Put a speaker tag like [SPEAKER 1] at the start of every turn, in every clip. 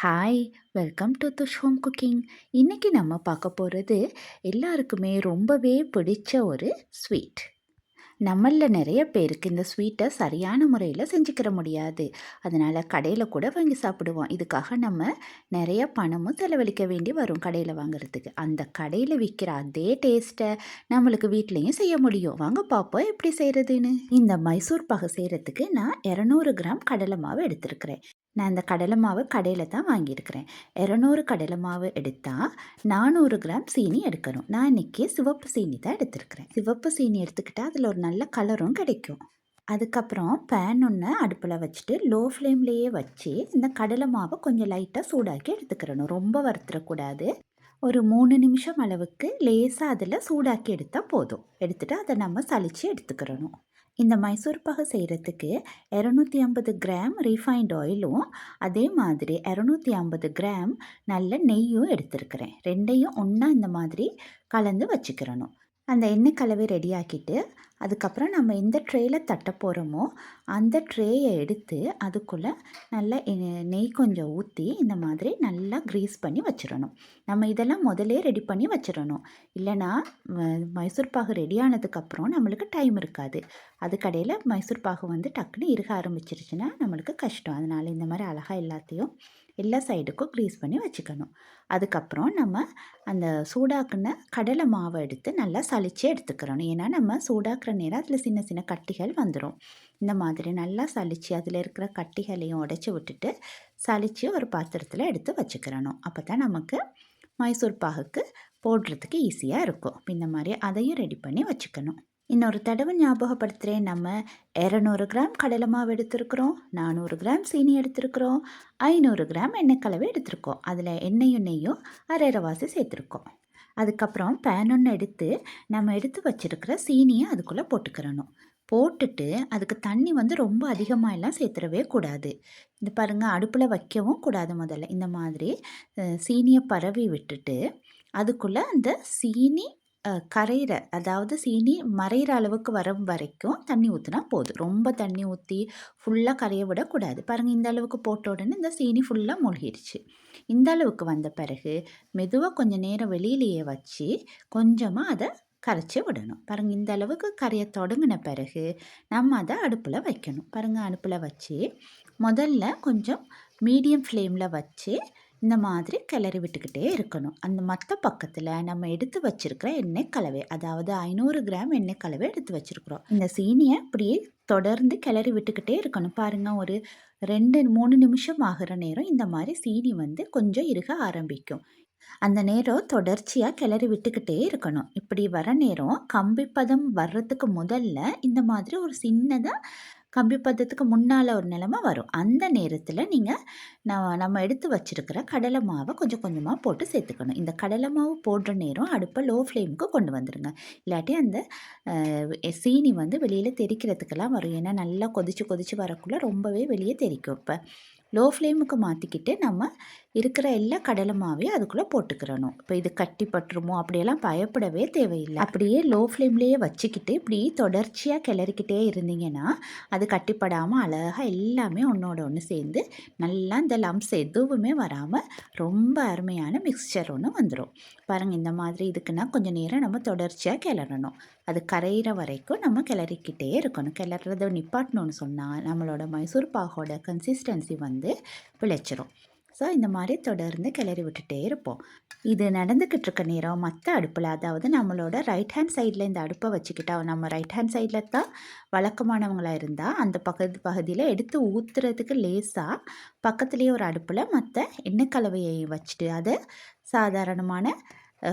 [SPEAKER 1] Hi, welcome to Tush home cooking. இன்னைக்கு நம்ம பார்க்க போகிறது எல்லாருக்குமே ரொம்பவே பிடிச்ச ஒரு ஸ்வீட். நம்மள நிறைய பேருக்கு இந்த ஸ்வீட்டை சரியான முறையில் செஞ்சுக்கிற முடியாது. அதனால் கடையில் கூட வாங்கி சாப்பிடுவோம். இதுக்காக நம்ம நிறைய பணமும் செலவழிக்க வேண்டி வரும் கடையில் வாங்குறதுக்கு. அந்த கடையில் விற்கிற அதே டேஸ்ட்டை நம்மளுக்கு வீட்லேயும் செய்ய முடியும். வாங்க பார்ப்போம் எப்படி செய்கிறதுன்னு. இந்த மைசூர் பாகு செய்கிறதுக்கு நான் 200 கிராம் கடலை மாவு எடுத்திருக்கிறேன். நான் இந்த கடலை மாவு கடையில் தான் வாங்கியிருக்கிறேன். 200 கடலை மாவு எடுத்தால் 400 கிராம் சீனி எடுக்கணும். நான் இன்றைக்கி சிவப்பு சீனி தான் எடுத்திருக்கிறேன். சிவப்பு சீனி எடுத்துக்கிட்டால் அதில் ஒரு நல்ல கலரும் கிடைக்கும். அதுக்கப்புறம் பேன் ஒன்று அடுப்பில் வச்சுட்டு லோ ஃப்ளேம்லேயே வச்சு இந்த கடலை மாவை கொஞ்சம் லைட்டாக சூடாக்கி எடுத்துக்கிறணும். ரொம்ப வறுத்துடக்கூடாது. ஒரு 3 நிமிஷம் அளவுக்கு லேசாக அதில் சூடாக்கி எடுத்தால் போதும். எடுத்துகிட்டு அதை நம்ம சலித்து எடுத்துக்கிறணும். இந்த மைசூர் பாகு செய்கிறதுக்கு 250 கிராம் ரீஃபைண்ட் ஆயிலும் அதே மாதிரி 250 கிராம் நல்ல நெய்யும் எடுத்துருக்கிறேன். ரெண்டையும் ஒன்றா இந்த மாதிரி கலந்து வச்சுக்கிறணும். அந்த எண்ணெய் கலவை ரெடி ஆக்கிட்டு அதுக்கப்புறம் நம்ம எந்த ட்ரேயில் தட்ட போகிறோமோ அந்த ட்ரேயை எடுத்து அதுக்குள்ளே நல்லா நெய் கொஞ்சம் ஊற்றி இந்த மாதிரி நல்லா க்ரீஸ் பண்ணி வச்சிடணும். நம்ம இதெல்லாம் முதலே ரெடி பண்ணி வச்சிடணும். இல்லைனா மைசூர் பாகு ரெடி ஆனதுக்கப்புறம் நம்மளுக்கு டைம் இருக்காது. அதுக்கடையில் மைசூர் பாகு டக்குன்னு இறுக ஆரம்பிச்சிருச்சுன்னா நம்மளுக்கு கஷ்டம். அதனால் இந்த மாதிரி அழகாக எல்லாத்தையும் எல்லா சைடுக்கும் க்ரீஸ் பண்ணி வச்சுக்கணும். அதுக்கப்புறம் நம்ம அந்த சூடாக்குன கடலை மாவை எடுத்து நல்லா சலிச்சு எடுத்துக்கிறணும். ஏன்னா நம்ம சூடாக்குற நேரம் அதில் சின்ன சின்ன கட்டிகள் வந்துடும். இந்த மாதிரி நல்லா சலிச்சு அதில் இருக்கிற கட்டிகளையும் உடைச்சி விட்டுட்டு சலிச்சு ஒரு பாத்திரத்தில் எடுத்து வச்சுக்கிறணும். அப்போ தான் நமக்கு மைசூர் பாகுக்கு போடுறதுக்கு ஈஸியாக இருக்கும். இந்த மாதிரி அதையும் ரெடி பண்ணி வச்சுக்கணும். இன்னொரு தடவை ஞாபகப்படுத்துகிறேன். நம்ம 200 கிராம் கடலை மாவு எடுத்துருக்குறோம், 400 கிராம் சீனி எடுத்துருக்குறோம், 500 கிராம் எண்ணெய் கலவை எடுத்துருக்கோம். அதில் எண்ணெயும் நெய்யும் அரைவாசி சேர்த்துருக்கோம். அதுக்கப்புறம் பேன் ஒன்று எடுத்து நம்ம எடுத்து வச்சுருக்கிற சீனியை அதுக்குள்ளே போட்டுக்கிறணும். போட்டுட்டு அதுக்கு தண்ணி ரொம்ப அதிகமாக எல்லாம் சேர்த்துடவே கூடாது. இது பாருங்கள், அடுப்பில் வைக்கவும் கூடாது. முதல்ல இந்த மாதிரி சீனியை பரவி விட்டுட்டு அதுக்குள்ளே அந்த சீனி கரையிற, அதாவது சீனி மறையிற அளவுக்கு வரும் வரைக்கும் தண்ணி ஊற்றினா போதும். ரொம்ப தண்ணி ஊற்றி ஃபுல்லாக கரைய விடக்கூடாது. பாருங்கள், இந்த அளவுக்கு போட்ட உடனே இந்த சீனி ஃபுல்லாக மூழ்கிடுச்சு. இந்த அளவுக்கு வந்த பிறகு மெதுவாக கொஞ்சம் நேரம் வெளியிலேயே வச்சு கொஞ்சமாக அதை கரைச்சி விடணும். பாருங்கள், இந்த அளவுக்கு கரைய தொடங்கின பிறகு நம்ம அதை அடுப்பில் வைக்கணும். பாருங்கள், அடுப்பில் வச்சு முதல்ல கொஞ்சம் மீடியம் ஃப்ளேமில் வச்சு இந்த மாதிரி கிளறி விட்டுக்கிட்டே இருக்கணும். அந்த மற்ற பக்கத்தில் நம்ம எடுத்து வச்சுருக்கிற எண்ணெய் கலவை, அதாவது 500 கிராம் எண்ணெய் கலவை எடுத்து வச்சுருக்குறோம். இந்த சீனியை அப்படியே தொடர்ந்து கிளறி விட்டுக்கிட்டே இருக்கணும். பாருங்கள், ஒரு 2-3 நிமிஷம் ஆகிற நேரம் இந்த மாதிரி சீனி கொஞ்சம் இறுக ஆரம்பிக்கும். அந்த நேரம் தொடர்ச்சியாக கிளறி விட்டுக்கிட்டே இருக்கணும். இப்படி வர நேரம் கம்பிப்பதம் வர்றதுக்கு முதல்ல இந்த மாதிரி ஒரு சின்னதாக கம்பி பதத்துக்கு முன்னால் ஒரு நிலமை வரும். அந்த நேரத்தில் நீங்கள் நம்ம எடுத்து வச்சுருக்கிற கடலை மாவை கொஞ்சம் கொஞ்சமாக போட்டு சேர்த்துக்கணும். இந்த கடலை மாவு போடுற நேரம் அடுப்பை லோ ஃப்ளேமுக்கு கொண்டு வந்துடுங்க. இல்லாட்டி அந்த சீனி வெளியில் தெறிக்கிறதுக்கெல்லாம் வரும். ஏன்னா நல்லா கொதித்து கொதித்து வரக்குள்ளே ரொம்பவே வெளியே தெறிக்கும். இப்போ லோ ஃப்ளேமுக்கு மாற்றிக்கிட்டு நம்ம இருக்கிற எல்லா கடலை மாவையும் அதுக்குள்ளே போட்டுக்கிறணும். இப்போ இது கட்டி பட்டுருமோ அப்படியெல்லாம் பயப்படவே தேவையில்லை. அப்படியே லோ ஃப்ளேம்லேயே வச்சுக்கிட்டு இப்படி தொடர்ச்சியாக கிளறிக்கிட்டே இருந்தீங்கன்னா அது கட்டிப்படாமல் அழகாக எல்லாமே ஒன்றோட ஒன்று சேர்ந்து நல்லா இந்த லம்ப்ஸ் எதுவுமே வராமல் ரொம்ப அருமையான மிக்ஸ்சர் ஒன்று வந்துடும். பாருங்கள், இந்த மாதிரி இதுக்குன்னா கொஞ்சம் நேரம் நம்ம தொடர்ச்சியாக கிளறணும். அது கரையிற வரைக்கும் நம்ம கிளறிக்கிட்டே இருக்கணும். கிளறதை நிப்பாட்டணும்னு சொன்னால் நம்மளோட மைசூர் பாகோட கன்சிஸ்டன்சி பிழைச்சிரும். ஸோ இந்த மாதிரி தொடர்ந்து கிளறி விட்டுட்டே இருப்போம். இது நடந்துக்கிட்டு இருக்க நேரம் மற்ற அடுப்பில், அதாவது நம்மளோட ரைட் ஹேண்ட் சைடில் இந்த அடுப்பை வச்சுக்கிட்டா, நம்ம ரைட் ஹேண்ட் சைடில் தான் வழக்கமானவங்களாக இருந்தால் அந்த பகுதியில் எடுத்து ஊற்றுறதுக்கு லேசாக பக்கத்துலேயே ஒரு அடுப்பில் மற்ற எண்ணெய் கலவையை வச்சுட்டு அதை சாதாரணமான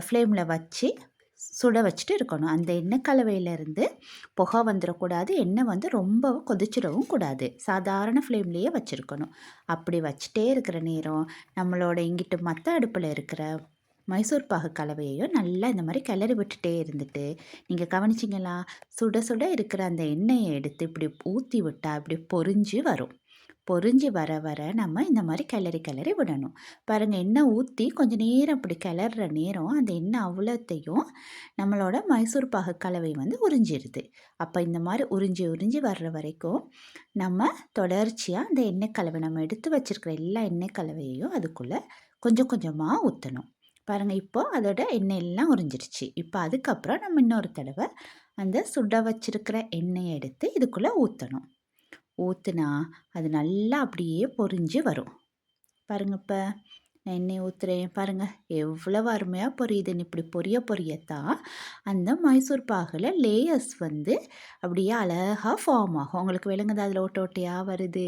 [SPEAKER 1] ஃப்ளேமில் வச்சு சுட வச்சுட்டு இருக்கணும். அந்த எண்ணெய் கலவையிலேருந்து புகை வந்துடக்கூடாது. எண்ணெய் ரொம்ப கொதிச்சிடவும் கூடாது. சாதாரண ஃப்ளேம்லேயே வச்சுருக்கணும். அப்படி வச்சுட்டே இருக்கிற நேரம் நம்மளோட இங்கிட்டு மற்ற அடுப்பில் இருக்கிற மைசூர் பாகு கலவையையும் நல்லா இந்த மாதிரி கிளறி விட்டுட்டே இருந்துட்டு, நீங்கள் கவனிச்சிங்களா, சுட சுட இருக்கிற அந்த எண்ணெயை எடுத்து இப்படி ஊற்றி விட்டால் இப்படி பொரிஞ்சு வரும். பொரிஞ்சு வர வர நம்ம இந்த மாதிரி கிளறி கிளறி விடணும். பாருங்கள், எண்ணெய் ஊற்றி கொஞ்சம் நேரம் அப்படி கிளற நேரம் அந்த எண்ணெய் அவ்வளோத்தையும் நம்மளோட மைசூர் பாகு கலவை வந்து உறிஞ்சிடுது. அப்போ இந்த மாதிரி உறிஞ்சி உறிஞ்சி வர்ற வரைக்கும் நம்ம தொடர்ச்சியாக அந்த எண்ணெய் கலவை நம்ம எடுத்து வச்சுருக்கிற எல்லா எண்ணெய் கலவையையும் அதுக்குள்ளே கொஞ்சம் கொஞ்சமாக ஊற்றணும். பாருங்கள், இப்போ அதோட எண்ணெய் எல்லாம் உறிஞ்சிருச்சு. இப்போ அதுக்கப்புறம் நம்ம இன்னொரு தடவை அந்த சுட வச்சிருக்கிற எண்ணெயை எடுத்து இதுக்குள்ளே ஊற்றணும். ஊற்றுனா அது நல்லா அப்படியே பொரிஞ்சு வரும். பாருங்கள், இப்போ நான் எண்ணெய் ஊற்றுறேன் பாருங்கள், எவ்வளவு அருமையாக பொரியுதுன்னு. இப்படி பொரியத்தான் அந்த மைசூர் பாகில் லேயர்ஸ் வந்து அப்படியே அழகாக ஃபார்ம் ஆகும். உங்களுக்கு விளங்குது? அதில் ஓட்ட ஓட்டையாக வருது.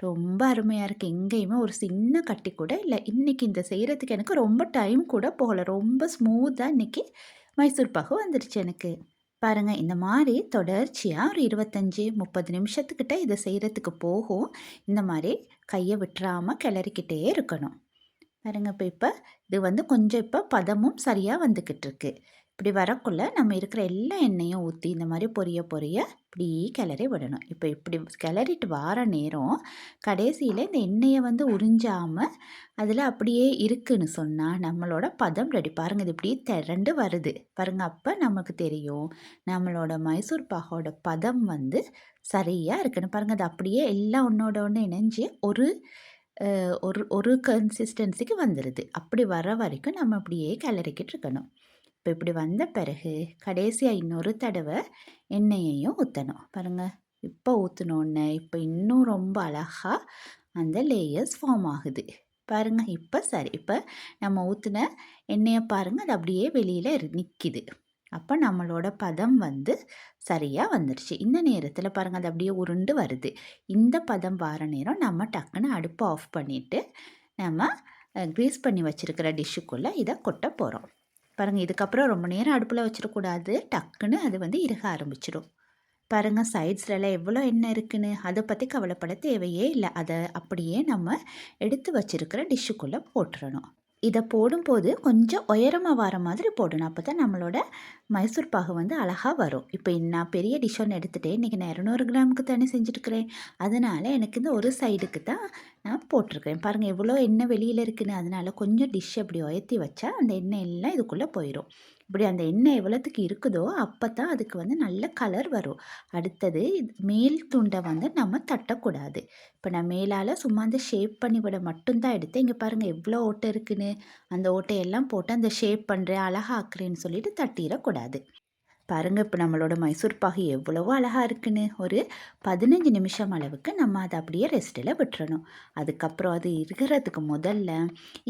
[SPEAKER 1] ரொம்ப அருமையாக இருக்குது. எங்கேயுமே ஒரு சின்ன கட்டி கூட இல்லை. இன்றைக்கி இந்த செய்கிறதுக்கு எனக்கு ரொம்ப டைம் கூட போகலை. ரொம்ப ஸ்மூத்தாக இன்றைக்கி மைசூர் பாகு வந்துடுச்சு எனக்கு. பாருங்கள், இந்த மாதிரி தொடர்ச்சியாக ஒரு 25-30 நிமிஷத்துக்கிட்ட இதை செய்கிறதுக்கு போகும். இந்த மாதிரி கையை விட்டுறாமல் கிளறிக்கிட்டே இருக்கணும். பாருங்கள், இப்போ இது வந்து கொஞ்சம் இப்போ பதமும் சரியாக வந்துக்கிட்டு இருக்கு. இப்படி வரக்குள்ள நம்ம இருக்கிற எல்லா எண்ணெயும் ஊற்றி இந்த மாதிரி பொரிய இப்படி கிளறி விடணும். இப்போ இப்படி கிளறிட்டு வார நேரம் கடைசியில் இந்த எண்ணெயை வந்து உறிஞ்சாமல் அதில் அப்படியே இருக்குன்னு சொன்னால் நம்மளோட பதம் ரெடி. பாருங்கள், இது இப்படி திரண்டு வருது பாருங்கள். அப்போ நமக்கு தெரியும் நம்மளோட மைசூர் பாகோட பதம் வந்து சரியாக இருக்குன்னு. பாருங்கள், அது அப்படியே எல்லாம் ஒன்றோட ஒன்று இணைஞ்சு ஒரு ஒரு ஒரு கன்சிஸ்டன்சிக்கு வந்துடுது. அப்படி வர வரைக்கும் நம்ம அப்படியே கிளறிக்கிட்டு இருக்கணும். இப்போ இப்படி வந்த பிறகு கடைசியாக இன்னொரு தடவை எண்ணெயையும் ஊற்றணும். பாருங்கள், இப்போ ஊற்றினோன்னே இப்போ இன்னும் ரொம்ப அழகாக அந்த லேயர்ஸ் ஃபார்ம் ஆகுது. பாருங்கள், இப்போ சரி. இப்போ நம்ம ஊற்றின எண்ணெயை பாருங்கள், அது அப்படியே வெளியில் நிற்கிது. அப்போ நம்மளோட பதம் வந்து சரியாக வந்துடுச்சு. இந்த நேரத்தில் பாருங்கள், அது அப்படியே உருண்டு வருது. இந்த பதம் வார நேரம் நம்ம டக்குன்னு அடுப்பை ஆஃப் பண்ணிவிட்டு நம்ம க்ரீஸ் பண்ணி வச்சுருக்கிற டிஷ்ஷுக்குள்ளே இதை கொட்ட போகிறோம். பாருங்கள், இதுக்கப்புறம் ரொம்ப நேரம் அடுப்பில் வச்சிடக்கூடாது. டக்குன்னு அது வந்து இறுக ஆரம்பிச்சிடும். பாருங்கள், சைட்ஸ்லலாம் எவ்வளோ எண்ணெய் இருக்குன்னு. அதை பற்றி கவலைப்பட தேவையே இல்லை. அதை அப்படியே நம்ம எடுத்து வச்சுருக்கிற டிஷ்ஷுக்குள்ளே போட்டுறணும். இதை போடும்போது கொஞ்சம் உயரமாக வர மாதிரி போடணும். அப்போ தான் நம்மளோட மைசூர் பாகு வந்து அழகாக வரும். இப்போ நான் பெரிய டிஷ் ஒன்று எடுத்துகிட்டேன். இன்றைக்கி நான் 200 கிராமுக்கு தானே செஞ்சுட்டுருக்கிறேன். அதனால் எனக்கு இந்த ஒரு சைடுக்கு தான் நான் போட்டிருக்கிறேன். பாருங்கள், எவ்வளோ எண்ணெய் வெளியில் இருக்குன்னு. அதனால் கொஞ்சம் டிஷ் அப்படி உயர்த்தி வச்சா அந்த எண்ணெய் எல்லாம் இதுக்குள்ளே போயிடும். இப்படி அந்த எண்ணெய் எவ்வளோத்துக்கு இருக்குதோ அப்போ தான் அதுக்கு வந்து நல்ல கலர் வரும். அடுத்தது மேல் துண்டை வந்து நம்ம தட்டக்கூடாது. இப்போ நான் மேலால் சும்மா அந்த ஷேப் பண்ணி விட மட்டும்தான் எடுத்தேன். இங்கே பாருங்கள், எவ்வளோ ஓட்டை இருக்குன்னு. அந்த ஓட்டையெல்லாம் போட்டு அந்த ஷேப் பண்ணுறேன், அழகாக்குறேன்னு சொல்லிட்டு தட்டிடக்கூடாது. பாருங்கள், இப்போ நம்மளோட மைசூர் பாகு எவ்வளவோ அழகாக இருக்குன்னு. ஒரு 15 நிமிஷம் அளவுக்கு நம்ம அதை அப்படியே ரெஸ்ட்டில் விட்டுறணும். அதுக்கப்புறம் அது இருக்கிறதுக்கு முதல்ல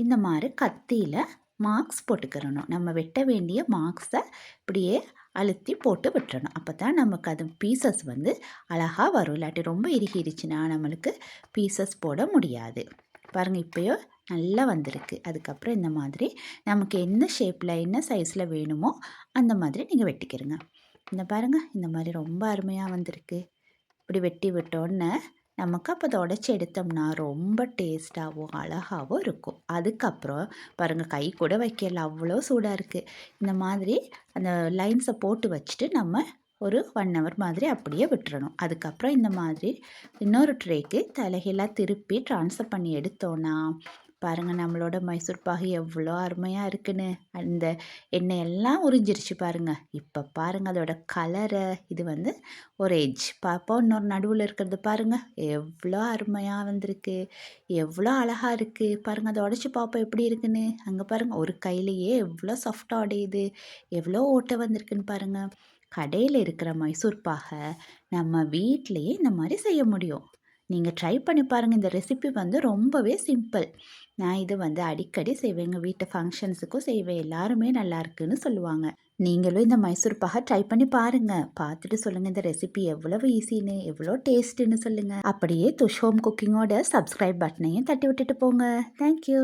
[SPEAKER 1] இந்த மாதிரி கத்தியில் மார்க்ஸ் போட்டுக்கிறணும். நம்ம வெட்ட வேண்டிய மார்க்ஸை இப்படியே அழுத்தி போட்டு விட்டுறணும். அப்போ தான் நமக்கு அது பீசஸ் வந்து அழகாக வரும். இல்லாட்டி ரொம்ப இறுகிடுச்சுன்னா நம்மளுக்கு பீசஸ் போட முடியாது. பாருங்கள், இப்போயோ நல்லா வந்திருக்கு. அதுக்கப்புறம் இந்த மாதிரி நமக்கு என்ன ஷேப்பில் என்ன சைஸில் வேணுமோ அந்த மாதிரி நீங்கள் வெட்டிக்கிறங்க. இந்த பாருங்கள், இந்த மாதிரி ரொம்ப அருமையாக வந்திருக்கு. இப்படி வெட்டி விட்டோன்னே நமக்கு அப்போ அதை உடச்சி எடுத்தோம்னா ரொம்ப டேஸ்ட்டாகவும் அழகாகவும் இருக்கும். அதுக்கப்புறம் பாருங்கள், கை கூட வைக்கல, அவ்வளோ சூடாக இருக்குது. இந்த மாதிரி அந்த லைன்ஸை போட்டு வச்சுட்டு நம்ம ஒரு 1 ஹவர் மாதிரி அப்படியே விட்டுறணும். அதுக்கப்புறம் இந்த மாதிரி இன்னொரு ட்ரேக்கு தலைகீழாக திருப்பி ட்ரான்ஸ்ஃபர் பண்ணி எடுத்தோன்னா பாருங்கள், நம்மளோட மைசூர் பாகு எவ்வளோ அருமையாக இருக்குன்னு. அந்த எண்ணெய் எல்லாம் உறிஞ்சிருச்சு பாருங்கள். இப்போ பாருங்கள் அதோட கலரை. இது வந்து ஒரேஜ் பார்ப்போம். இன்னொரு நடுவில் இருக்கிறது பாருங்கள், எவ்வளோ அருமையாக வந்திருக்கு, எவ்வளோ அழகாக இருக்குது. பாருங்கள், அதை உடச்சி பார்ப்போம் எப்படி இருக்குன்னு. அங்கே பாருங்கள், ஒரு கையிலையே எவ்வளோ சாஃப்டாக உடையுது, எவ்வளோ ஓட்டை வந்திருக்குன்னு பாருங்கள். கடையில் இருக்கிற மைசூர் பாகை நம்ம வீட்டிலையே இந்த மாதிரி செய்ய முடியும். நீங்கள் ட்ரை பண்ணி பாருங்கள். இந்த ரெசிபி வந்து ரொம்பவே சிம்பிள். நான் இது வந்து அடிக்கடி செய்வேன். எங்கள் வீட்டு ஃபங்க்ஷன்ஸுக்கும் செய்வேன். எல்லாருமே நல்லா இருக்குன்னு சொல்லுவாங்க. நீங்களும் இந்த மைசூர் பாகை ட்ரை பண்ணி பாருங்கள். பார்த்துட்டு சொல்லுங்கள் இந்த ரெசிபி எவ்வளவு ஈஸின்னு, எவ்வளோ டேஸ்ட்டுன்னு சொல்லுங்கள். அப்படியே துஷ் ஹோம் குக்கிங்கோட சப்ஸ்கிரைப் பட்டனையும் தட்டி விட்டுட்டு போங்க. தேங்க்யூ.